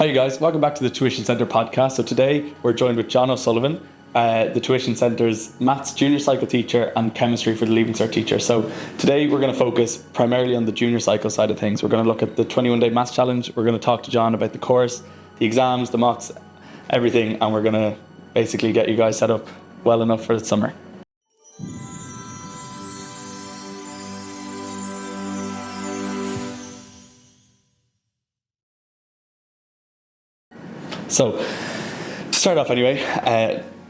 Hi guys, welcome back to the Tuition Centre podcast. So today we're joined with John O'Sullivan, the Tuition Centre's Maths Junior Cycle teacher and Chemistry for the Leaving Cert teacher. So today we're going to focus primarily on the Junior Cycle side of things. We're going to look at the 21-day Maths Challenge. We're going to talk to John about the course, the exams, the mocks, everything, and we're going to basically get you guys set up well enough for the summer. So, to start off anyway,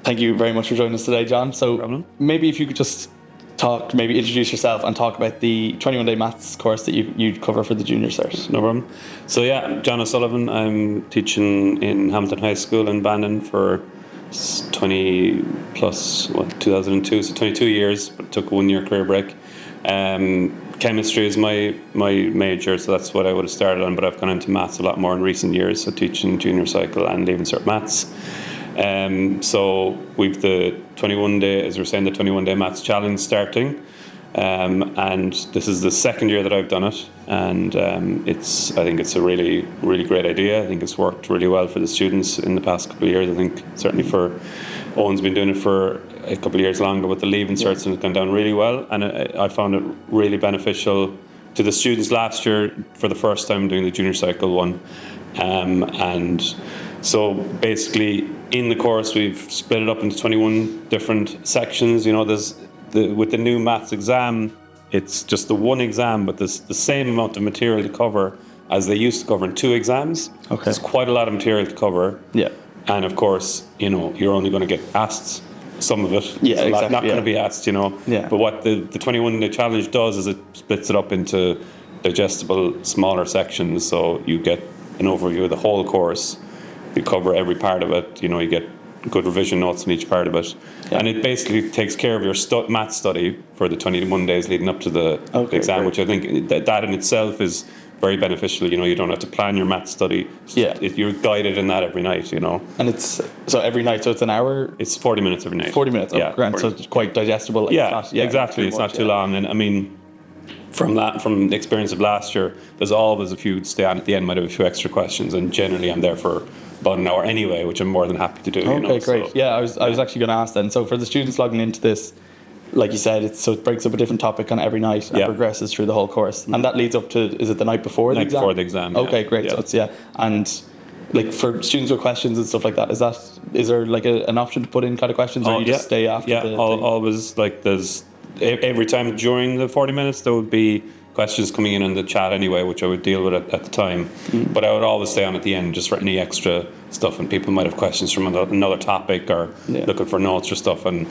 thank you very much for joining us today, John. So, maybe if you could just introduce yourself and talk about the 21-day maths course that you cover for the Junior Cert. No problem. So yeah, John O'Sullivan. I'm teaching in Hamilton High School in Bandon for 2002, so 22 years, but took a 1 year career break. Chemistry is my major, so that's what I would have started on, but I've gone into maths a lot more in recent years, so teaching Junior Cycle and Leaving Cert maths. So we've the 21-day, as we're saying, the 21-day maths challenge starting, and this is the second year that I've done it, and I think it's a really, really great idea. I think it's worked really well for the students in the past couple of years. I think certainly for Owen's been doing it for a couple of years longer with the Leaving Certs, and it's gone down really well, and I found it really beneficial to the students last year for the first time doing the Junior Cycle one, and so basically in the course we've split it up into 21 different sections. You know, with the new maths exam, it's just the one exam, but there's the same amount of material to cover as they used to cover in two exams. Okay. There's quite a lot of material to cover. Yeah. And of course, you know, you're only going to get asked some of it. Yeah, it's exactly. Not going to be asked, you know. Yeah. But what the 21-day challenge does is it splits it up into digestible, smaller sections. So you get an overview of the whole course. You cover every part of it. You know, you get good revision notes in each part of it. Yeah. And it basically takes care of your math study for the 21 days leading up to the exam, great. Which I think that in itself is very beneficial. You know, you don't have to plan your math study. Yeah. You're guided in that every night, you know. And it's every night, so it's an hour? It's 40 minutes every night. 40 minutes, yeah. Grand, so it's quite digestible. Like exactly. It's not too long. And I mean, from the experience of last year, there's always a few stay on at the end, might have a few extra questions, and generally I'm there for about an hour anyway, which I'm more than happy to do. Okay, great. So, I was actually going to ask then. So for the students logging into this, like you said, it breaks up a different topic on every night and progresses through the whole course. And that leads up to, is it the night before the exam? Night before the exam, okay, great. Yeah. So it's, and like for students with questions and stuff like that, is there like an option to put in kind of questions, or you just stay after the thing? Always, like there's, every time during the 40 minutes there would be questions coming in the chat anyway, which I would deal with at the time. But I would always stay on at the end just for any extra stuff, and people might have questions from another topic or looking for notes or stuff, and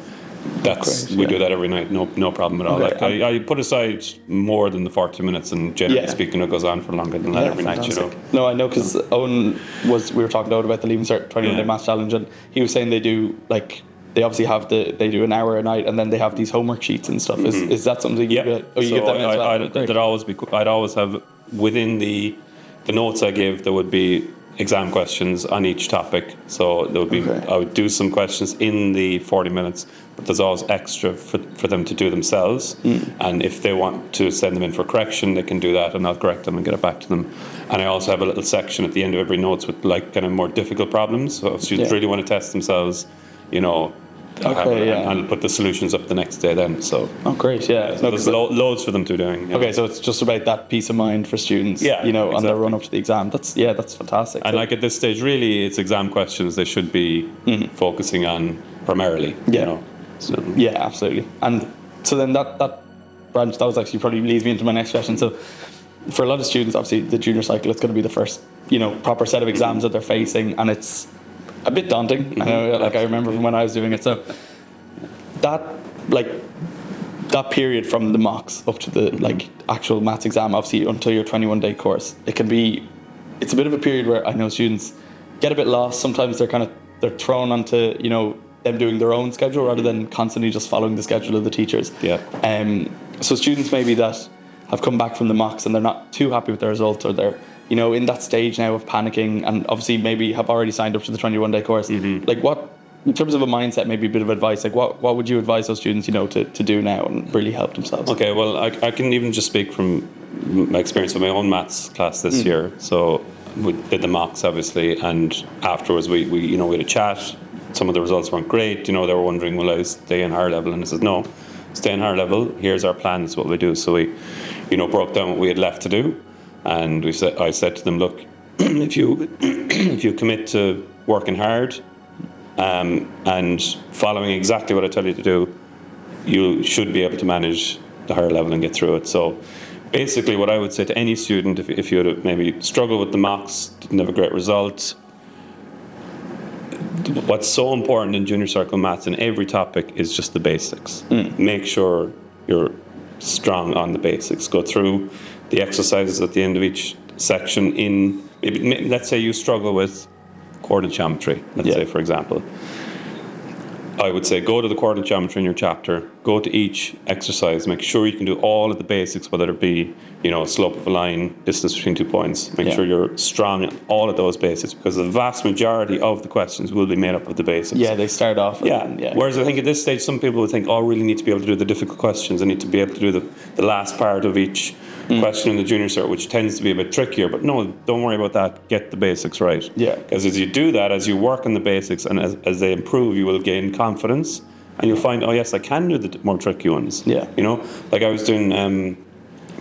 we do that every night, no problem at all. Okay. Like I put aside more than the 40 minutes, and generally speaking it goes on for longer than that every night, you know. No, I know, because Owen we were talking about the Leaving Cert 21-day Maths Challenge, and he was saying they do they obviously they do an hour a night, and then they have these homework sheets and stuff. Is that something you give them as well? I'd always have, within the notes I give, there would be exam questions on each topic. So there would be, I would do some questions in the 40 minutes, but there's always extra for them to do themselves. And if they want to send them in for correction, they can do that, and I'll correct them and get it back to them. And I also have a little section at the end of every notes with like kind of more difficult problems. So if students really want to test themselves, you know, and I'll put the solutions up the next day then. So great, yeah. So there's loads for them to be doing. Okay, so it's just about that peace of mind for students, you know, on their run up to the exam. That's fantastic. And like at this stage, really, it's exam questions they should be focusing on primarily. Yeah, you know. So. Yeah, absolutely. And so then that branch, that was actually probably leads me into my next question. So for a lot of students, obviously the Junior Cycle, it's going to be the first, you know, proper set of exams that they're facing, and it's a bit daunting. I know, like I remember from when I was doing it. So that period from the mocks up to the actual maths exam, obviously until your 21-day course, it's a bit of a period where I know students get a bit lost. Sometimes they're thrown onto, you know, them doing their own schedule rather than constantly just following the schedule of the teachers. Yeah. So students maybe that have come back from the mocks and they're not too happy with their results, or they're, you know, in that stage now of panicking, and obviously maybe have already signed up to the 21-day course. Like, what, in terms of a mindset, maybe a bit of advice, like what would you advise those students, you know, to do now and really help themselves? Okay, well, I can even just speak from my experience with my own maths class this year. So we did the mocks obviously, and afterwards we had a chat. Some of the results weren't great. They were wondering, will I stay in higher level? And I said, no, stay in higher level. Here's our plan. This is what we do. So we, broke down what we had left to do, and I said to them, look, if you commit to working hard and following exactly what I tell you to do, you should be able to manage the higher level and get through it. So basically what I would say to any student, if you had maybe struggled with the mocks, didn't have a great result, what's so important in junior circle maths in every topic is just the basics. Make sure you're strong on the basics. Go through the exercises at the end of each section. Let's say you struggle with coordinate geometry, let's say for example. I would say go to the coordinate geometry in your chapter, go to each exercise, make sure you can do all of the basics, whether it be, slope of a line, distance between 2 points. Make sure you're strong in all of those basics, because the vast majority of the questions will be made up of the basics. Yeah, they start off. Whereas I think at this stage, some people would think, I really need to be able to do the difficult questions. I need to be able to do the last part of each question in the junior cert, which tends to be a bit trickier. But no, don't worry about that. Get the basics right. Yeah. Because as you do that, as you work on the basics and as they improve, you will gain confidence, and you'll find, oh yes, I can do the more tricky ones. Yeah. Like I was doing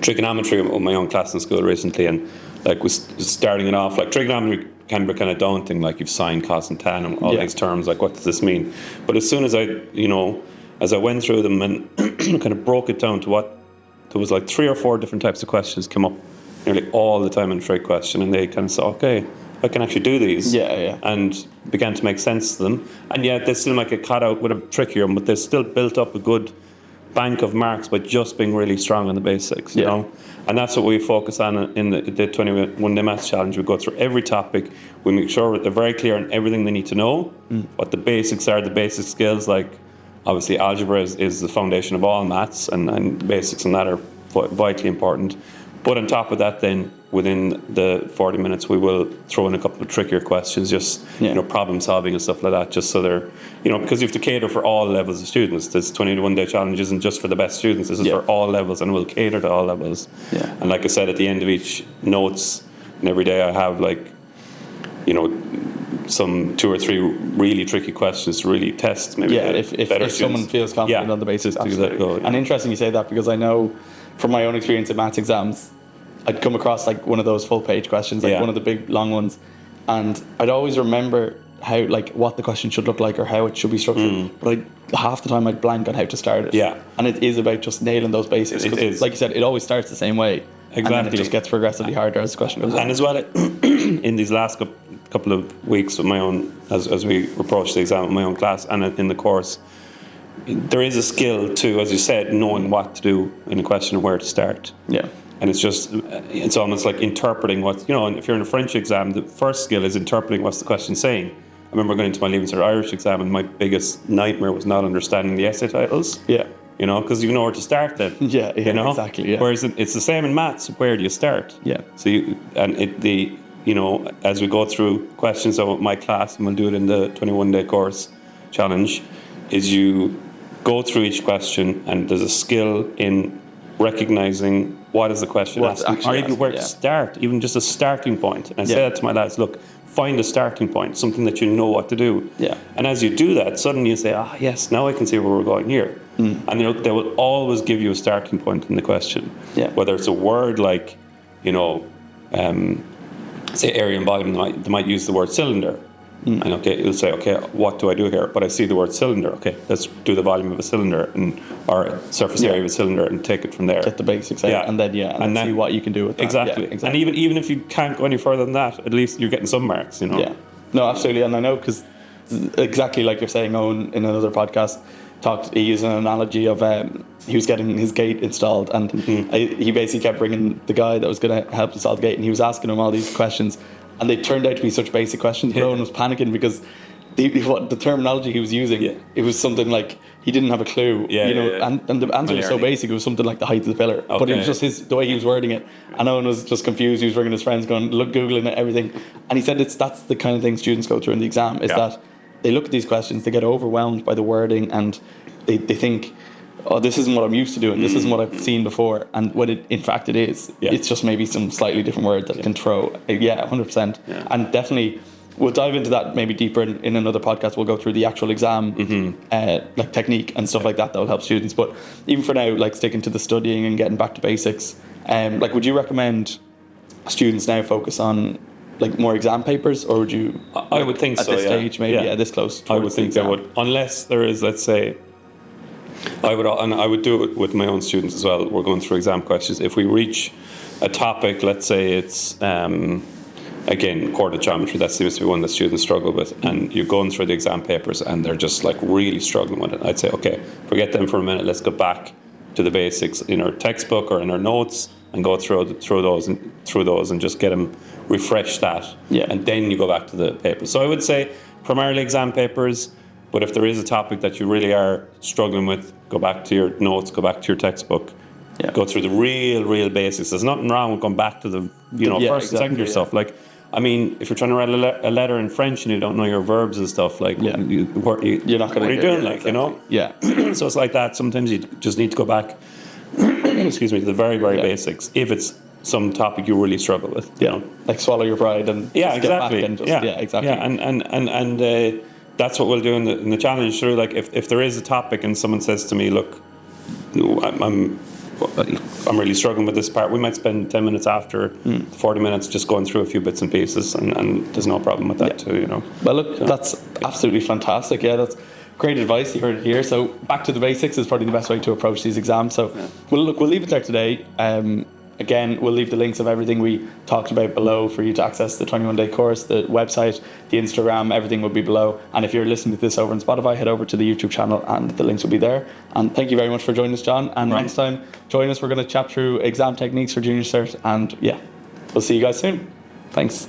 trigonometry with my own class in school recently, and like was starting it off, like trigonometry can be kind of daunting, like you've sine, cos and tan and all these terms, like what does this mean? But as soon as I went through them and kind of broke it down to what, there was like 3 or 4 different types of questions come up nearly all the time in trig question, and they kind of said, okay, I can actually do these. And began to make sense to them. And yet they still might get caught out with a trickier one, but they still built up a good bank of marks by just being really strong on the basics, you know. And that's what we focus on in the 21 Day Maths Challenge. We go through every topic. We make sure they're very clear on everything they need to know, what the basics are, the basic skills, like obviously algebra is the foundation of all maths, and the basics on that are vitally important. But on top of that, then within the 40 minutes, we will throw in a couple of trickier questions, just problem solving and stuff like that, just so they're, because you have to cater for all levels of students. This 21 Day Challenge isn't just for the best students. This is for all levels, and we'll cater to all levels. And like I said, at the end of each notes, and every day I have some 2 or 3 really tricky questions to really test. Maybe if someone feels confident on the basis. And interesting you say that, because I know from my own experience at maths exams, I'd come across like one of those full page questions, like one of the big long ones, and I'd always remember how, like, what the question should look like or how it should be structured, but half the time I'd blank on how to start it. And it is about just nailing those basics. It is. Like you said, it always starts the same way. Exactly. And then it just gets progressively harder as the question goes on. And as well, in these last couple of weeks with my own, as we approach the exam with my own class and in the course, there is a skill to, as you said, knowing what to do in a question and where to start. And it's almost like interpreting what, and if you're in a French exam, the first skill is interpreting what's the question saying. I remember going into my Leaving Cert Irish exam, and my biggest nightmare was not understanding the essay titles. Because you know where to start then. Exactly. Whereas it's the same in maths. Where do you start? So as we go through questions of my class, and we'll do it in the 21 Day course challenge, is you go through each question, and there's a skill in recognizing what is the question asking, or even where to start, even just a starting point. And I say that to my lads, look, find a starting point, something that you know what to do. And as you do that, suddenly you say, yes, now I can see where we're going here. And they will always give you a starting point in the question. Whether it's a word like, say area and volume, they might use the word cylinder. And you'll say, what do I do here? But I see the word cylinder. Let's do the volume of a cylinder or surface area of a cylinder, and take it from there. Get the basics out, and then and then see what you can do with that. Exactly. And even if you can't go any further than that, at least you're getting some marks. No, absolutely. And I know, because exactly like you're saying, Owen in another podcast he used an analogy of he was getting his gate installed, and he basically kept bringing the guy that was going to help install the gate, and he was asking him all these questions. And they turned out to be such basic questions. But Owen was panicking because the terminology he was using, it was something like he didn't have a clue. And the answer was so basic. It was something like the height of the pillar. But it was just the way he was wording it. And Owen was just confused. He was ringing his friends, going, look, Googling it, everything. And he said that's the kind of thing students go through in the exam, is that they look at these questions, they get overwhelmed by the wording, and they think, oh, this isn't what I'm used to doing, this isn't what I've seen before, and when it in fact it is, it's just maybe some slightly different word that can throw. 100%. And definitely we'll dive into that maybe deeper in another podcast. We'll go through the actual exam like technique and stuff like that will help students. But even for now, like sticking to the studying and getting back to basics, like would you recommend students now focus on like more exam papers, or would you? I would think at so. This stage, maybe this close. I would think they would, unless there is, let's say, I would do it with my own students as well. We're going through exam questions. If we reach a topic, let's say it's again coordinate geometry, that seems to be one that students struggle with, and you're going through the exam papers and they're just like really struggling with it. I'd say, okay, forget them for a minute. Let's go back to the basics in our textbook or in our notes and go through those and just get them refresh that, and then you go back to the paper. So I would say primarily exam papers, but if there is a topic that you really are struggling with, go back to your notes, go back to your textbook, go through the real basics. There's nothing wrong with going back to the first and secondary stuff. Like, I mean, if you're trying to write a letter in French and you don't know your verbs and stuff, like, you're not going to. What are you doing, like, you know? Yeah. So it's like that. Sometimes you just need to go back. Excuse me, to the very basics. If it's some topic you really struggle with, you know, like swallow your pride and exactly. Get back and just, exactly. And that's what we'll do in the challenge. Through, like, if there is a topic and someone says to me, look, I'm really struggling with this part, we might spend 10 minutes after 40 minutes just going through a few bits and pieces, and there's no problem with that too, you know. Well, look, that's absolutely fantastic. Yeah, that's great advice. You heard it here. So back to the basics is probably the best way to approach these exams. So we'll leave it there today. Again, we'll leave the links of everything we talked about below for you to access the 21-day course, the website, the Instagram, everything will be below. And if you're listening to this over on Spotify, head over to the YouTube channel and the links will be there. And thank you very much for joining us, John. And next time, join us. We're going to chat through exam techniques for junior cert. And we'll see you guys soon. Thanks.